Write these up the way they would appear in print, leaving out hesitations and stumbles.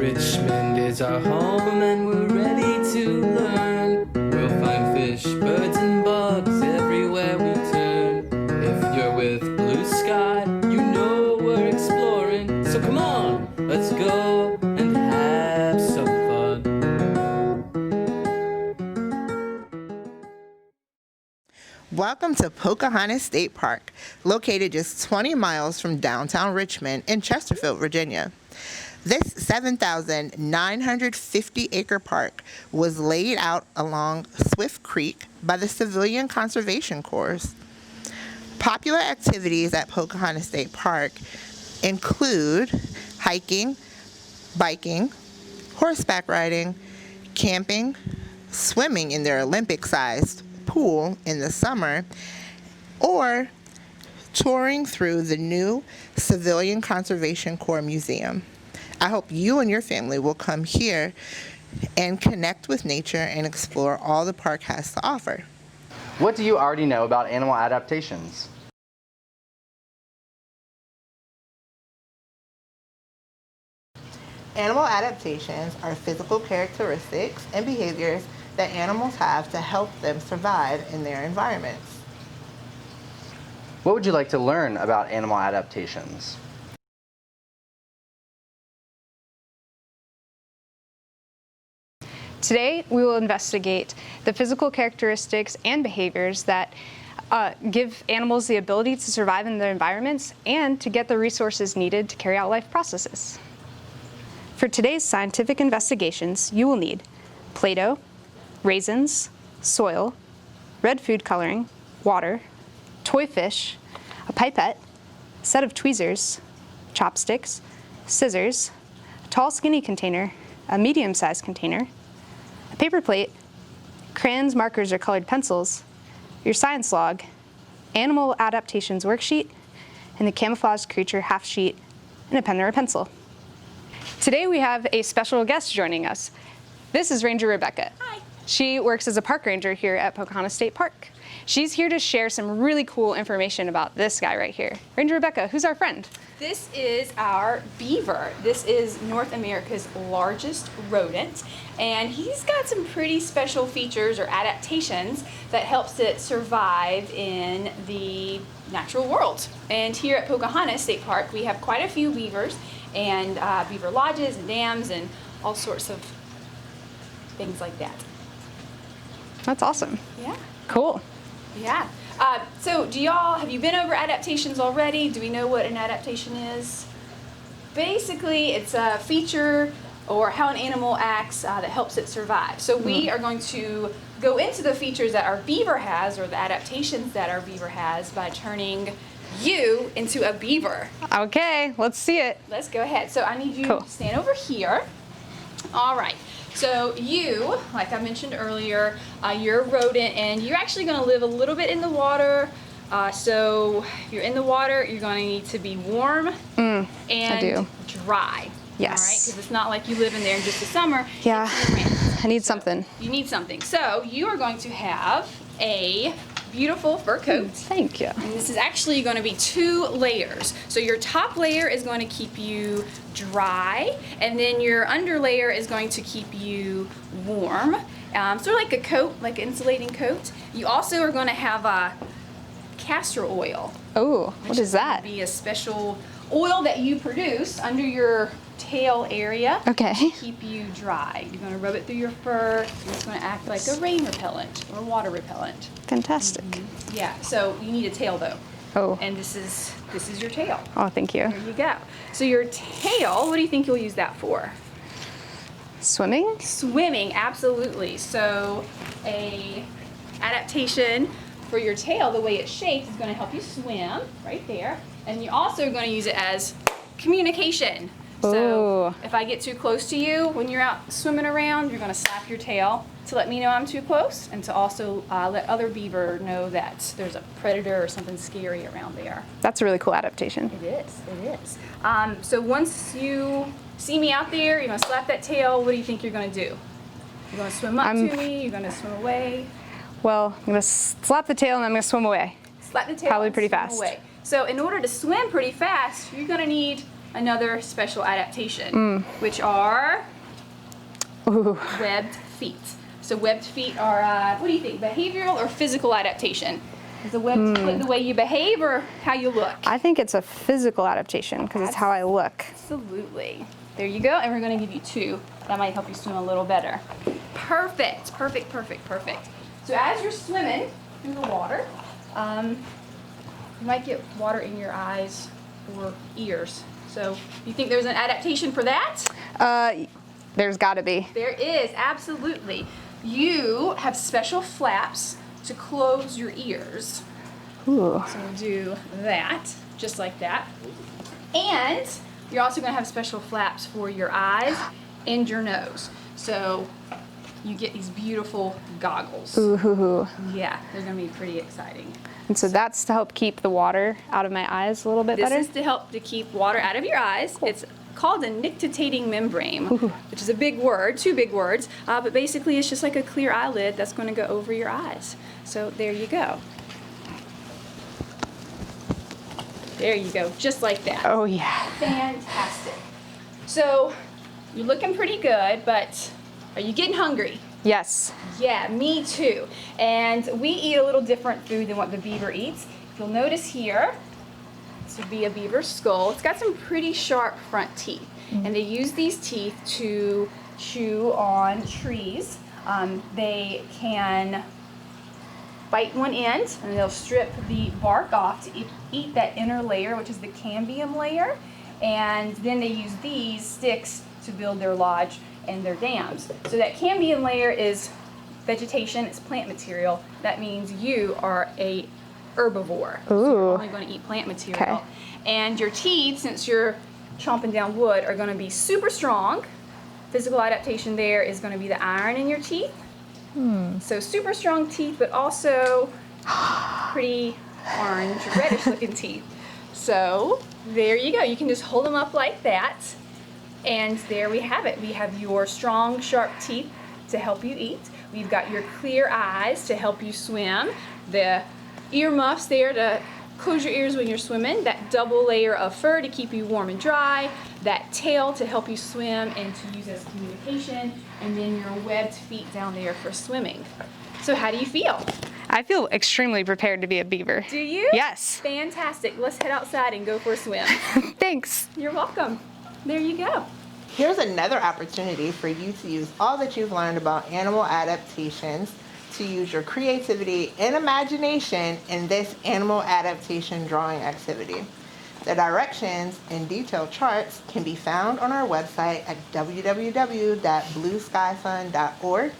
Richmond is our home and we're ready to learn. We'll find fish, birds, and bugs everywhere we turn. If you're with blue sky, you know we're exploring. So come on, let's go and have some fun. Welcome to Pocahontas State Park, located just 20 miles from downtown Richmond in Chesterfield, Virginia. This 7,950-acre park was laid out along Swift Creek by the Civilian Conservation Corps. Popular activities at Pocahontas State Park include hiking, biking, horseback riding, camping, swimming in their Olympic-sized pool in the summer, or touring through the new Civilian Conservation Corps Museum. I hope you and your family will come here and connect with nature and explore all the park has to offer. What do you already know about animal adaptations? Animal adaptations are physical characteristics and behaviors that animals have to help them survive in their environments. What would you like to learn about animal adaptations? Today, we will investigate the physical characteristics and behaviors that give animals the ability to survive in their environments and to get the resources needed to carry out life processes. For today's scientific investigations, you will need Play-Doh, raisins, soil, red food coloring, water, toy fish, a pipette, a set of tweezers, chopsticks, scissors, a tall skinny container, a medium-sized container, a paper plate, crayons, markers, or colored pencils, your science log, animal adaptations worksheet, and the camouflage creature half sheet, and a pen or a pencil. Today we have a special guest joining us. This is Ranger Rebecca. Hi. She works as a park ranger here at Pocahontas State Park. She's here to share some really cool information about this guy right here. Ranger Rebecca, who's our friend? This is our beaver. This is North America's largest rodent, and he's got some pretty special features or adaptations that helps it survive in the natural world. And here at Pocahontas State Park, we have quite a few beavers and beaver lodges and dams and all sorts of things like that. That's awesome. Yeah. Cool. Yeah. So have you been over adaptations already? Do we know what an adaptation is? Basically, it's a feature or how an animal acts that helps it survive. So we are going to go into the features that our beaver has, or the adaptations that our beaver has, by turning you into a beaver. Okay, let's see it. Let's go ahead. So I need you to stand over here. All right. So you, like I mentioned earlier, you're a rodent, and you're actually going to live a little bit in the water. So if you're in the water, you're going to need to be warm and dry. Yes. All right, because it's not like you live in there in just the summer. Yeah, I need something. You need something. So you are going to have a beautiful fur coat. Thank you. And this is actually going to be 2 layers. So your top layer is going to keep you dry, and then your under layer is going to keep you warm. Sort of like a coat, like an insulating coat. You also are going to have a castor oil. Oh, what is that? Which is going to be a special oil that you produce under your tail area to keep you dry. You're going to rub it through your fur, and it's going to act like a rain repellent or water repellent. Fantastic. Yeah, so you need a tail though. Oh. And this is your tail. Oh, thank you. There you go. So your tail, what do you think you'll use that for? Swimming? Swimming, absolutely. So a adaptation for your tail, the way it's shaped, is going to help you swim right there. And you're also going to use it as communication. So if I get too close to you when you're out swimming around, you're going to slap your tail to let me know I'm too close, and to also let other beaver know that there's a predator or something scary around there. That's a really cool adaptation. It is. So once you see me out there, you're going to slap that tail. What do you think you're going to do? You're going to swim up to me? You're going to swim away? Well, I'm going to slap the tail and I'm going to swim away. Slap the tail. Probably pretty fast. Away. So in order to swim pretty fast, you're going to need another special adaptation, which are webbed feet. So webbed feet are, what do you think, behavioral or physical adaptation? Is the webbed foot the way you behave or how you look? I think it's a physical adaptation because it's how I look. Absolutely. There you go, and we're gonna give you 2. That might help you swim a little better. Perfect, perfect, perfect, perfect. So as you're swimming through the water, you might get water in your eyes or ears. So you think there's an adaptation for that? There's gotta be. There is, absolutely. You have special flaps to close your ears. Ooh. So we'll do that, just like that. And you're also gonna have special flaps for your eyes and your nose. So you get these beautiful goggles. Ooh. Yeah, they're gonna be pretty exciting. And so that's to help keep the water out of my eyes a little bit better? This is to help to keep water out of your eyes. It's called a nictitating membrane, which is a big word, 2 big words, but basically it's just like a clear eyelid that's going to go over your eyes. So there you go. There you go, just like that. Oh yeah. Fantastic. So you're looking pretty good, but are you getting hungry? Yes. Yeah, me too. And we eat a little different food than what the beaver eats. If you'll notice here, this would be a beaver skull. It's got some pretty sharp front teeth, and they use these teeth to chew on trees. They can bite one end, and they'll strip the bark off to eat that inner layer, which is the cambium layer, and then they use these sticks to build their lodge and their dams. So that cambium layer is vegetation, it's plant material. That means you are a herbivore. So you're only going to eat plant material. Okay. And your teeth, since you're chomping down wood, are going to be super strong. Physical adaptation there is going to be the iron in your teeth. So super strong teeth, but also pretty orange, reddish looking teeth. So there you go. You can just hold them up like that. And there we have it. We have your strong, sharp teeth to help you eat. We've got your clear eyes to help you swim. The earmuffs there to close your ears when you're swimming. That double layer of fur to keep you warm and dry. That tail to help you swim and to use as communication. And then your webbed feet down there for swimming. So how do you feel? I feel extremely prepared to be a beaver. Do you? Yes. Fantastic. Let's head outside and go for a swim. Thanks. You're welcome. There you go. Here's another opportunity for you to use all that you've learned about animal adaptations to use your creativity and imagination in this animal adaptation drawing activity. The directions and detailed charts can be found on our website at www.blueskyfun.org,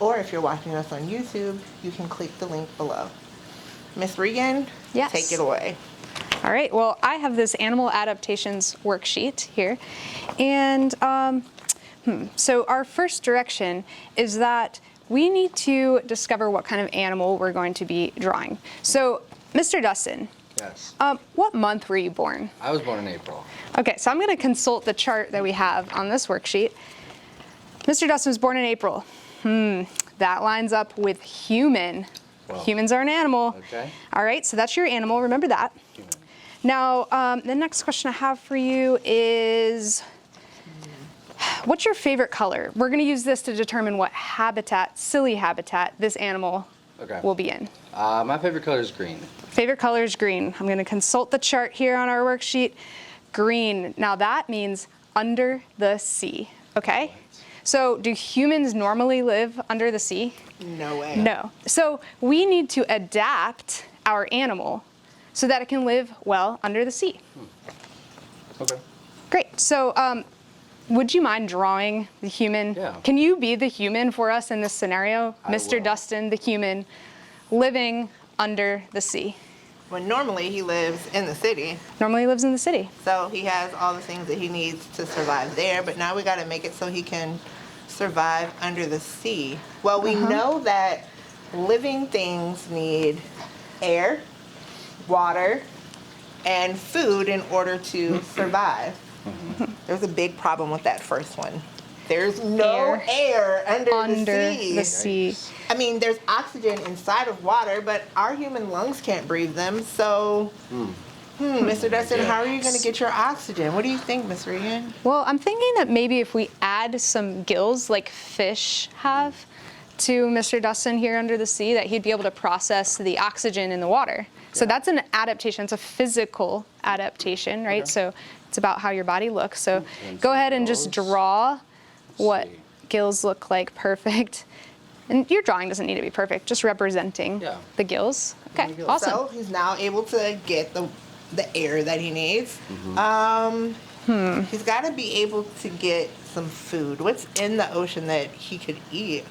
or if you're watching us on YouTube, you can click the link below. Miss Regan, Yes. take it away. All right, well, I have this animal adaptations worksheet here. And so our first direction is that we need to discover what kind of animal we're going to be drawing. So, Mr. Dustin, Yes. what month were you born? I was born in April. Okay, so I'm going to consult the chart that we have on this worksheet. Mr. Dustin was born in April. That lines up with human. Well, Humans are an animal. Okay. All right, so that's your animal. Remember that. Human. Now, the next question I have for you is, what's your favorite color? We're going to use this to determine what habitat, silly habitat, this animal will be in. My favorite color is green. Favorite color is green. I'm going to consult the chart here on our worksheet. Green. Now that means under the sea. Okay? So do humans normally live under the sea? No way. No. So we need to adapt our animal so that it can live well under the sea. Okay. Great. So would you mind drawing the human? Yeah. Can you be the human for us in this scenario? I Mr. will. Dustin, the human, living under the sea. When normally he lives in the city, Normally lives in the city. so he has all the things that he needs to survive there, but now we got to make it so he can survive under the sea. Well, we know that living things need air, water, and food in order to survive. There's a big problem with that first one. There's no air under The sea. I mean, there's oxygen inside of water, but our human lungs can't breathe them, so Mr. Dustin, how are you going to get your oxygen? What do you think, Miss Regan? Well, I'm thinking that maybe if we add some gills like fish have to Mr. Dustin here under the sea, that he'd be able to process the oxygen in the water. So that's an adaptation. It's a physical adaptation, right? So it's about how your body looks. So go ahead and just draw what gills look like. Perfect. And your drawing doesn't need to be perfect, just representing the gills. Okay, awesome. So he's now able to get the air that he needs. He's got to be able to get some food. What's in the ocean that he could eat?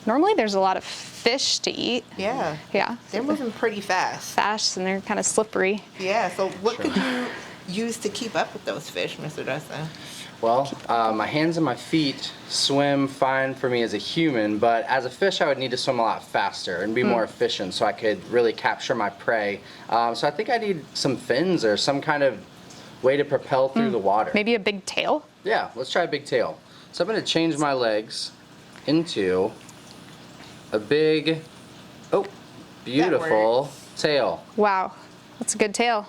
Normally there's a lot of fish to eat. Yeah. Yeah. They're moving pretty fast. Fast, and they're kind of slippery. Yeah, so what could you use to keep up with those fish, Mr. Dustin? Well, my hands and my feet swim fine for me as a human, but as a fish I would need to swim a lot faster and be more efficient so I could really capture my prey. So I think I need some fins or some kind of way to propel through the water. Maybe a big tail? Yeah, let's try a big tail. So I'm going to change my legs into a big, beautiful tail. Wow, that's a good tail.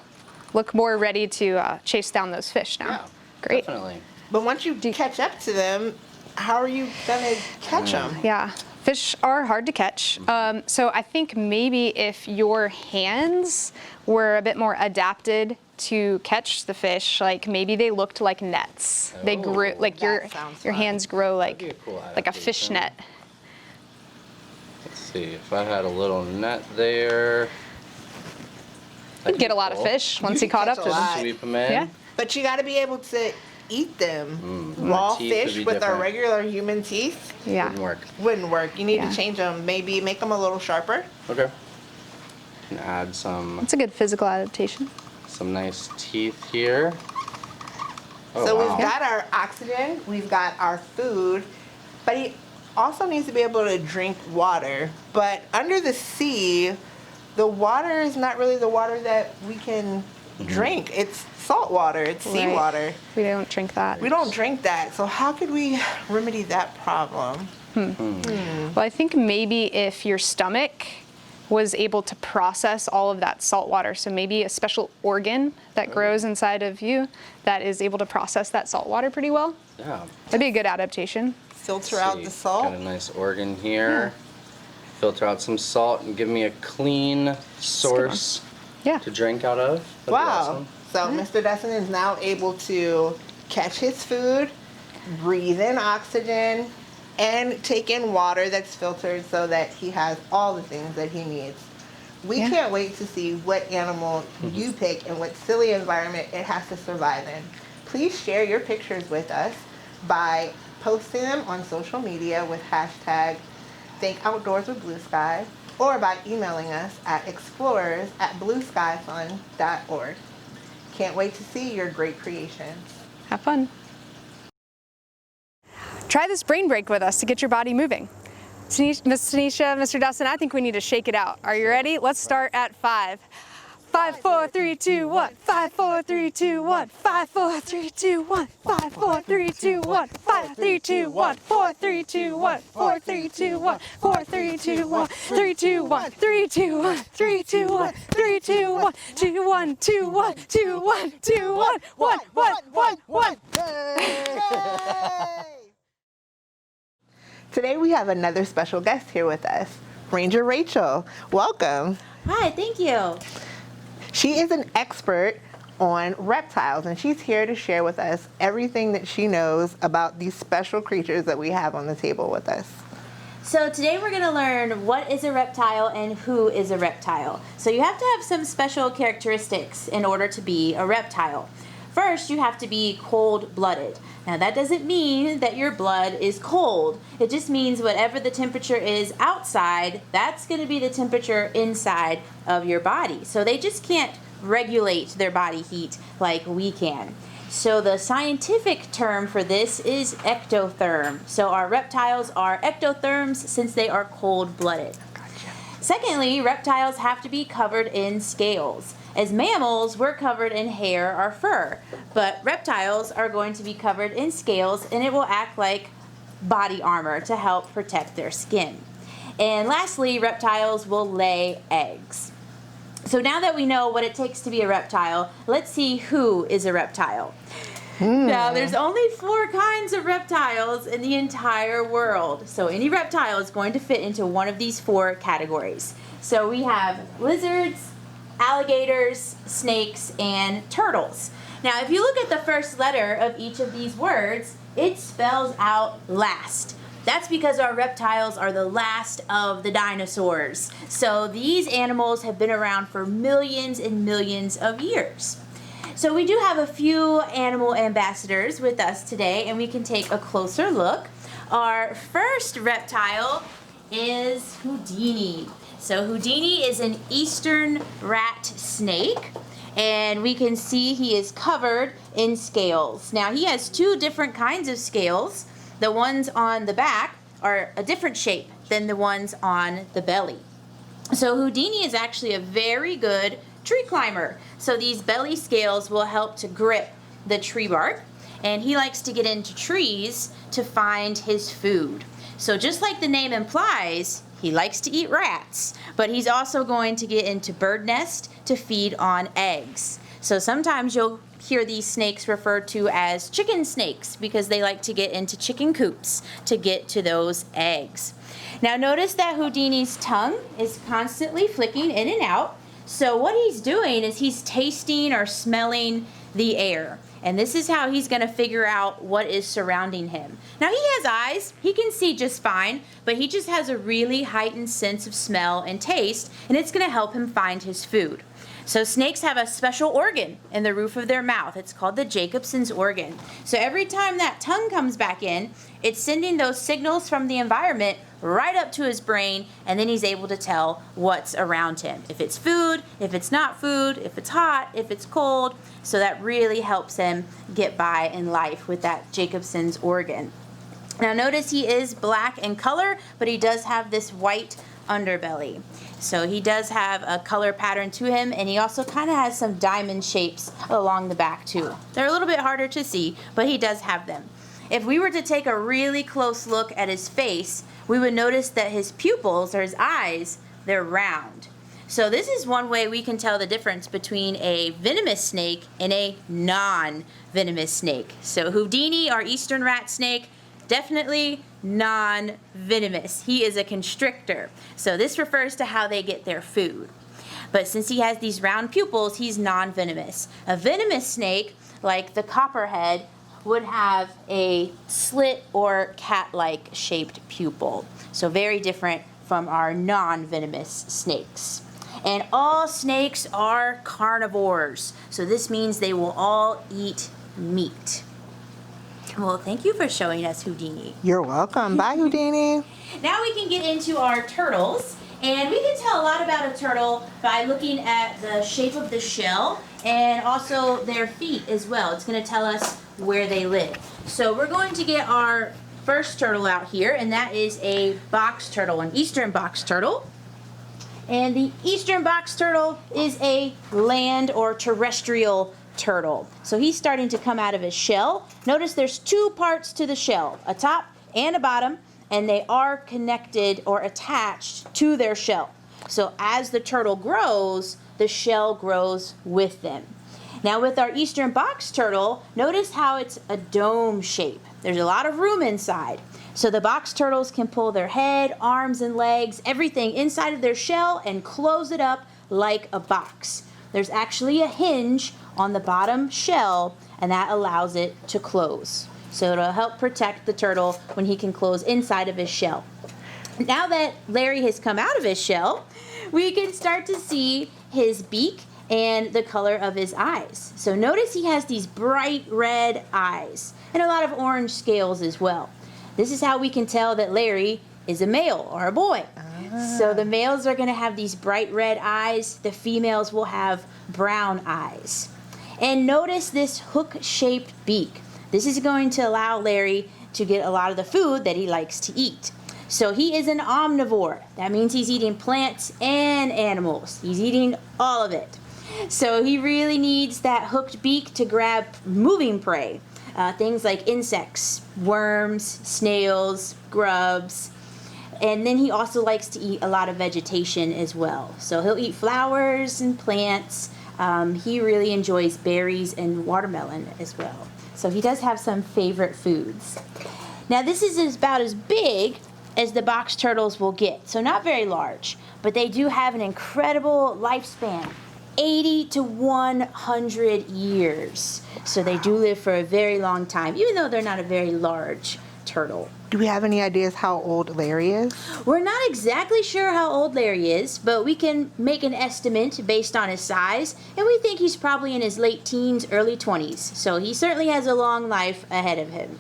Look more ready to chase down those fish now. Yeah, great. Definitely. But once you catch up to them, how are you going to catch them? Yeah, fish are hard to catch. So I think maybe if your hands were a bit more adapted to catch the fish, like maybe they looked like nets. They grew like your hands grow like a fish net. Let's see, if I had a little net there. You'd get a lot of fish once he caught up to them. Sweep them in. Yeah. But you got to be able to eat them. My Raw teeth would fish be with our different. regular human teeth Yeah. Wouldn't work. wouldn't work. You need Yeah. to change them. Maybe make them a little sharper. Okay. And add some It's a good physical adaptation. nice teeth here. Oh, So wow. we've got our oxygen, we've got our food, but he also needs to be able to drink water. But under the sea, the water is not really the water that we can drink. It's salt water, it's seawater. We don't drink that. We don't drink that. So how could we remedy that problem? Well, I think maybe if your stomach was able to process all of that salt water, so maybe a special organ that grows inside of you that is able to process that salt water pretty well. Yeah. That'd be a good adaptation. Filter Let's out see. the salt. Got a nice organ here. Filter out some salt and give me a clean source Yeah. to drink out of. That'd be Wow. awesome. So Mr. Dustin is now able to catch his food, breathe in oxygen, and take in water that's filtered so that he has all the things that he needs. We can't wait to see what animal you pick and what silly environment it has to survive in. Please share your pictures with us by posting them on social media with hashtag ThinkOutdoorsWithBlueSky or by emailing us at explorers@blueskyfun.org. Can't wait to see your great creations. Have fun. Try this brain break with us to get your body moving. Miss Tanisha, Mr. Dustin, I think we need to shake it out. Are you ready? Let's start at 5. 5, 4, 3, 2, 1. 5, 4, 3, 2, 1. 5, 4, 3, 2, 1. 5, 4, 3, 2, 1. 5, 3, 2, 1. 4, 3, 2, 1. 4, 3, 2, 1. 4, 3, 2, 1. 3, 2, 1. 3, 2, 1. 3, 2, 1. 3, 2, 1. 2, 1, 2, 1. 2, 1, 2, 1. 1, 1, 1, 1. Today we have another special guest here with us, Ranger Rachel. Welcome. Hi, thank you. She is an expert on reptiles, and she's here to share with us everything that she knows about these special creatures that we have on the table with us. So today we're going to learn what is a reptile and who is a reptile. So you have to have some special characteristics in order to be a reptile. First, you have to be cold-blooded. Now that doesn't mean that your blood is cold. It just means whatever the temperature is outside, that's going to be the temperature inside of your body. So they just can't regulate their body heat like we can. So the scientific term for this is ectotherm. So our reptiles are ectotherms since they are cold-blooded. Secondly, reptiles have to be covered in scales. As mammals, we're covered in hair or fur, but reptiles are going to be covered in scales, and it will act like body armor to help protect their skin. And lastly, reptiles will lay eggs. So now that we know what it takes to be a reptile, let's see who is a reptile. Now, there's only 4 kinds of reptiles in the entire world. So any reptile is going to fit into one of these 4 categories. So we have lizards, alligators, snakes, and turtles. Now, if you look at the first letter of each of these words, it spells out last. That's because our reptiles are the last of the dinosaurs. So these animals have been around for millions and millions of years. So we do have a few animal ambassadors with us today, and we can take a closer look. Our first reptile is Houdini. So Houdini is an eastern rat snake, and we can see he is covered in scales. Now he has 2 different kinds of scales. The ones on the back are a different shape than the ones on the belly. So Houdini is actually a very good tree climber. So these belly scales will help to grip the tree bark, and he likes to get into trees to find his food. So just like the name implies, he likes to eat rats, but he's also going to get into bird nests to feed on eggs. So sometimes you'll hear these snakes referred to as chicken snakes because they like to get into chicken coops to get to those eggs. Now notice that Houdini's tongue is constantly flicking in and out. So what he's doing is he's tasting or smelling the air. And this is how he's going to figure out what is surrounding him. Now he has eyes, he can see just fine, but he just has a really heightened sense of smell and taste, and it's going to help him find his food. So snakes have a special organ in the roof of their mouth. It's called the Jacobson's organ. So every time that tongue comes back in, it's sending those signals from the environment right up to his brain, and then he's able to tell what's around him. If it's food, if it's not food, if it's hot, if it's cold. So that really helps him get by in life with that Jacobson's organ. Now notice he is black in color, but he does have this white underbelly. So he does have a color pattern to him, and he also kind of has some diamond shapes along the back too. They're a little bit harder to see, but he does have them. If we were to take a really close look at his face, we would notice that his pupils, or his eyes, they're round. So this is one way we can tell the difference between a venomous snake and a non-venomous snake. So Houdini, our eastern rat snake, definitely non-venomous. He is a constrictor. So this refers to how they get their food. But since he has these round pupils, he's non-venomous. A venomous snake, like the copperhead, would have a slit or cat-like shaped pupil. So very different from our non-venomous snakes. And all snakes are carnivores. So this means they will all eat meat. Well, thank you for showing us Houdini. You're welcome. Bye, Houdini. Now we can get into our turtles. And we can tell a lot about a turtle by looking at the shape of the shell and also their feet as well. It's going to tell us where they live. So we're going to get our first turtle out here, and that is a box turtle, an eastern box turtle. And the eastern box turtle is a land or terrestrial turtle. So he's starting to come out of his shell. Notice there's 2 parts to the shell, a top and a bottom, and they are connected or attached to their shell. So as the turtle grows, the shell grows with them. Now with our eastern box turtle, notice how it's a dome shape. There's a lot of room inside. So the box turtles can pull their head, arms, and legs, everything inside of their shell and close it up like a box. There's actually a hinge on the bottom shell, and that allows it to close. So it'll help protect the turtle when he can close inside of his shell. Now that Larry has come out of his shell, we can start to see his beak and the color of his eyes. So notice he has these bright red eyes and a lot of orange scales as well. This is how we can tell that Larry is a male or a boy. So the males are going to have these bright red eyes. The females will have brown eyes. And notice this hook-shaped beak. This is going to allow Larry to get a lot of the food that he likes to eat. So he is an omnivore. That means he's eating plants and animals. He's eating all of it. So he really needs that hooked beak to grab moving prey. Things like insects, worms, snails, grubs. And then he also likes to eat a lot of vegetation as well. So he'll eat flowers and plants. He really enjoys berries and watermelon as well. So he does have some favorite foods. Now this is about as big as the box turtles will get. So not very large, but they do have an incredible lifespan. 80 to 100 years. So they do live for a very long time, even though they're not a very large turtle. Do we have any ideas how old Larry is? We're not exactly sure how old Larry is, but we can make an estimate based on his size, and we think he's probably in his late teens, early 20s. So he certainly has a long life ahead of him.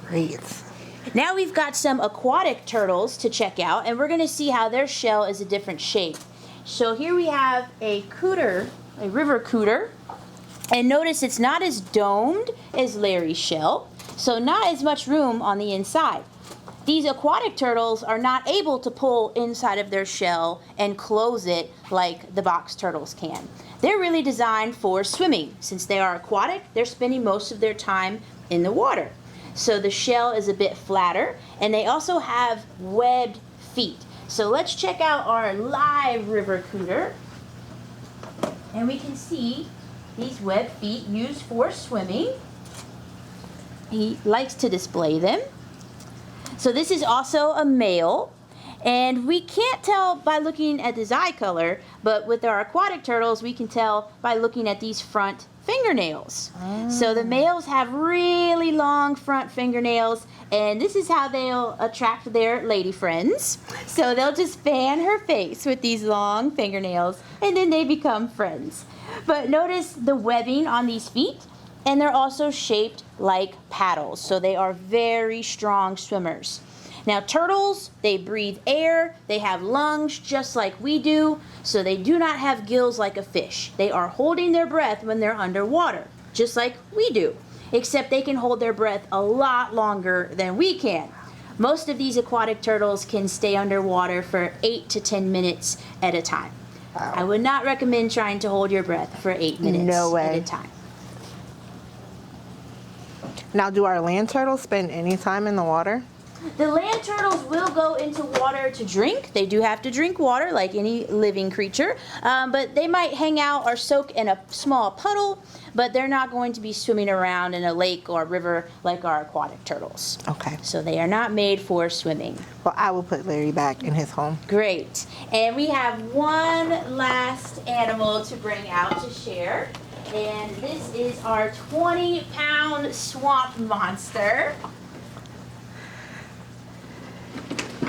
Great. Now we've got some aquatic turtles to check out, and we're going to see how their shell is a different shape. So here we have a cooter, a river cooter, and notice it's not as domed as Larry's shell, so not as much room on the inside. These aquatic turtles are not able to pull inside of their shell and close it like the box turtles can. They're really designed for swimming. Since they are aquatic, they're spending most of their time in the water. So the shell is a bit flatter, and they also have webbed feet. So let's check out our live river cooter. And we can see these webbed feet used for swimming. He likes to display them. So this is also a male. And we can't tell by looking at his eye color, but with our aquatic turtles, we can tell by looking at these front fingernails. So the males have really long front fingernails, and this is how they'll attract their lady friends. So they'll just fan her face with these long fingernails, and then they become friends. But notice the webbing on these feet, and they're also shaped like paddles, so they are very strong swimmers. Now turtles, they breathe air, they have lungs just like we do, so they do not have gills like a fish. They are holding their breath when they're underwater, just like we do, except they can hold their breath a lot longer than we can. Most of these aquatic turtles can stay underwater for 8 to 10 minutes at a time. Wow. I would not recommend trying to hold your breath for 8 minutes No way. at a time. Now, do our land turtles spend any time in the water? The land turtles will go into water to drink. They do have to drink water like any living creature, but they might hang out or soak in a small puddle, but they're not going to be swimming around in a lake or river like our aquatic turtles. Okay. So they are not made for swimming. Well, I will put Larry back in his home. Great. And we have one last animal to bring out to share, and this is our 20-pound swamp monster.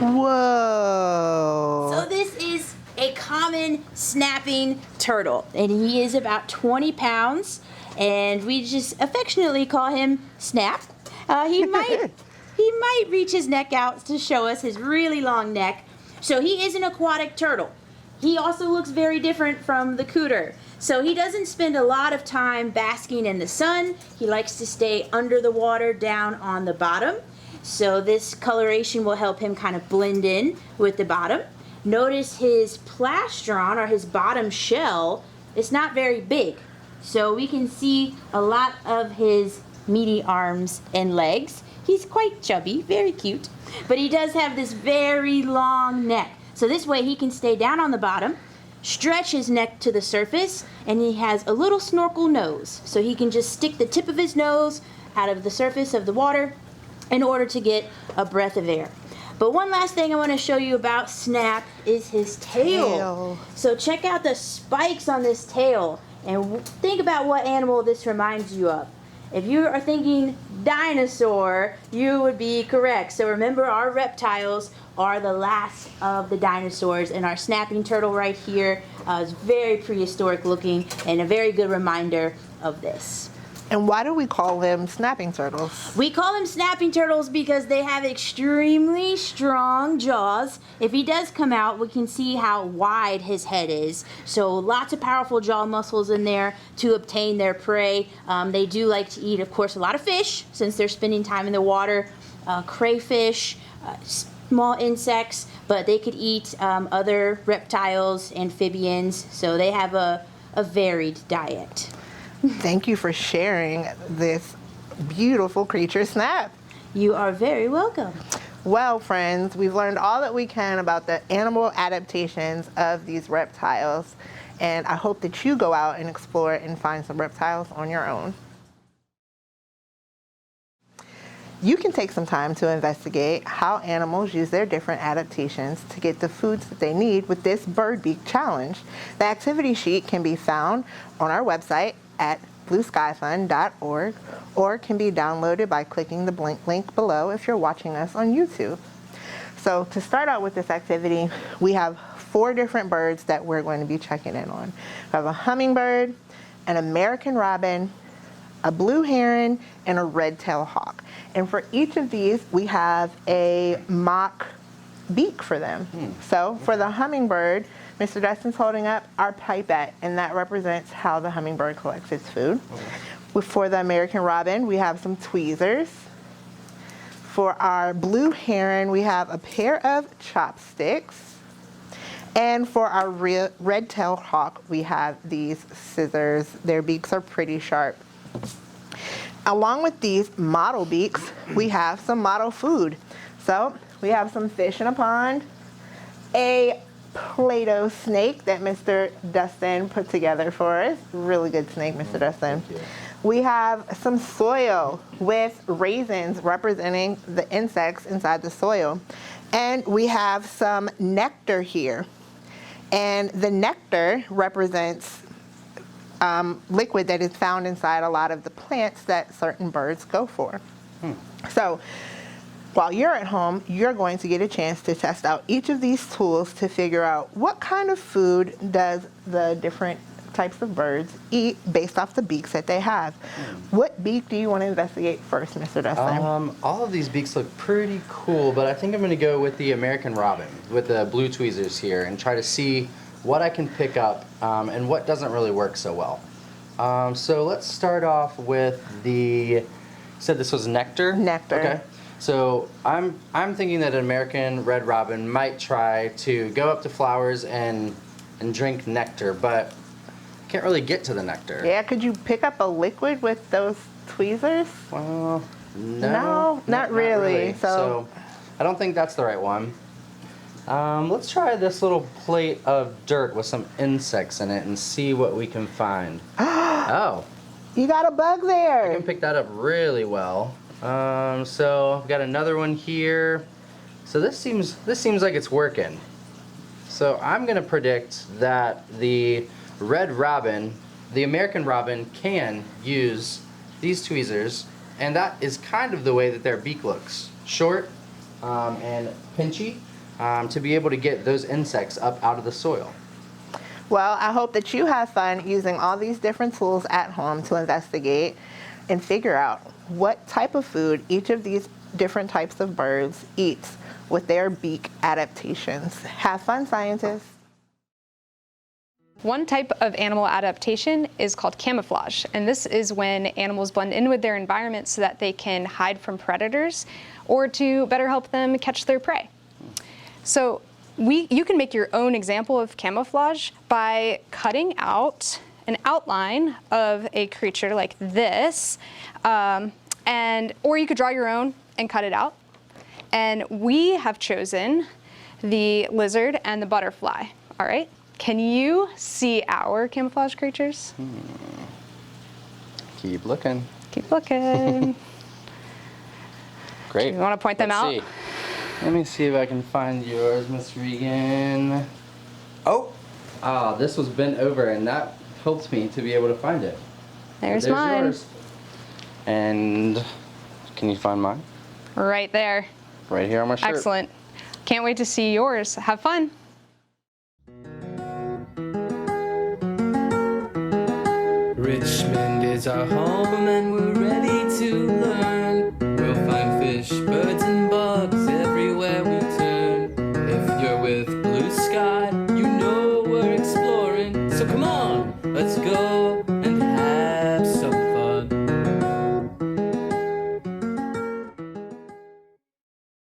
Whoa. So this is a common snapping turtle, and he is about 20 pounds, and we just affectionately call him Snap. He might reach his neck out to show us his really long neck. So he is an aquatic turtle. He also looks very different from the cooter. So he doesn't spend a lot of time basking in the sun. He likes to stay under the water down on the bottom. So this coloration will help him kind of blend in with the bottom. Notice his plastron, or his bottom shell, is not very big. So we can see a lot of his meaty arms and legs. He's quite chubby, very cute. But he does have this very long neck. So this way he can stay down on the bottom, stretch his neck to the surface, and he has a little snorkel nose. So he can just stick the tip of his nose out of the surface of the water in order to get a breath of air. But one last thing I want to show you about Snap is his tail. So check out the spikes on this tail and think about what animal this reminds you of. If you are thinking dinosaur, you would be correct. So remember, our reptiles are the last of the dinosaurs, and our snapping turtle right here is very prehistoric looking and a very good reminder of this. And why do we call them snapping turtles? We call them snapping turtles because they have extremely strong jaws. If he does come out, we can see how wide his head is. So lots of powerful jaw muscles in there to obtain their prey. They do like to eat, of course, a lot of fish since they're spending time in the water, crayfish, small insects, but they could eat other reptiles, amphibians. So they have a varied diet. Thank you for sharing this beautiful creature, Snap. You are very welcome. Well, friends, we've learned all that we can about the animal adaptations of these reptiles, and I hope that you go out and explore and find some reptiles on your own. You can take some time to investigate how animals use their different adaptations to get the foods that they need with this Bird Beak Challenge. The activity sheet can be found on our website at blueskyfun.org or can be downloaded by clicking the link below if you're watching us on YouTube. So to start out with this activity, we have 4 different birds that we're going to be checking in on. We have a hummingbird, an American robin, a blue heron, and a red-tailed hawk. And for each of these, we have a mock beak for them. So for the hummingbird, Mr. Dustin's holding up our pipette, and that represents how the hummingbird collects its food. For the American robin, we have some tweezers. For our blue heron, we have a pair of chopsticks. And for our red-tailed hawk, we have these scissors. Their beaks are pretty sharp. Along with these model beaks, we have some model food. So we have some fish in a pond, a Play-Doh snake that Mr. Dustin put together for us. Really good snake, Mr. Dustin. Thank you. We have some soil with raisins representing the insects inside the soil. And we have some nectar here. And the nectar represents liquid that is found inside a lot of the plants that certain birds go for. So while you're at home, you're going to get a chance to test out each of these tools to figure out what kind of food does the different types of birds eat based off the beaks that they have. What beak do you want to investigate first, Mr. Dustin? All of these beaks look pretty cool, but I think I'm going to go with the American robin with the blue tweezers here and try to see what I can pick up and what doesn't really work so well. So let's start off with you said this was nectar? Nectar. Okay. So I'm thinking that an American red robin might try to go up to flowers and drink nectar, but can't really get to the nectar. Yeah, could you pick up a liquid with those tweezers? Well, No, not really. So I don't think that's the right one. Let's try this little plate of dirt with some insects in it and see what we can find. Oh, You got a bug there. I can pick that up really well. So I've got another one here. So this seems like it's working. So I'm gonna predict that the red robin, the American robin, can use these tweezers, and that is kind of the way that their beak looks, short and pinchy, to be able to get those insects up out of the soil. Well, I hope that you have fun using all these different tools at home to investigate and figure out what type of food each of these different types of birds eats with their beak adaptations. Have fun, scientists. One type of animal adaptation is called camouflage, and this is when animals blend in with their environment so that they can hide from predators or to better help them catch their prey. So you can make your own example of camouflage by cutting out an outline of a creature like this, or you could draw your own and cut it out. And we have chosen the lizard and the butterfly, all right? Can you see our camouflage creatures? Keep looking. Keep looking. Great. You want to point them out? See. Let me see if I can find yours, Miss Regan. Oh, this was bent over, and that helped me to be able to find it. There's mine. Yours. And can you find mine? Right there. Right here on my shirt. Excellent. Can't wait to see yours. Have fun. Richmond is our home and we're ready to learn. We'll find fish, birds, and